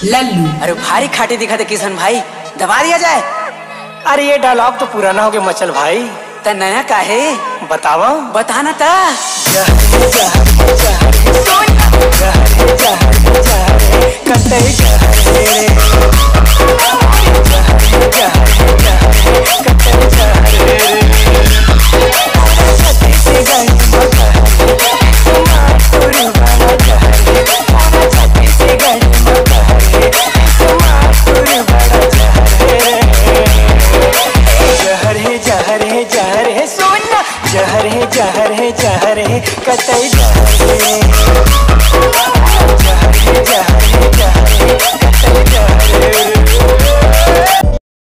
लल्लू। अरे भारी खाटी दिखा थे किशन भाई, दबा दिया जाए। अरे ये डायलॉग तो पुराना हो गया मचल भाई। त नया काहे बतावा बताना था।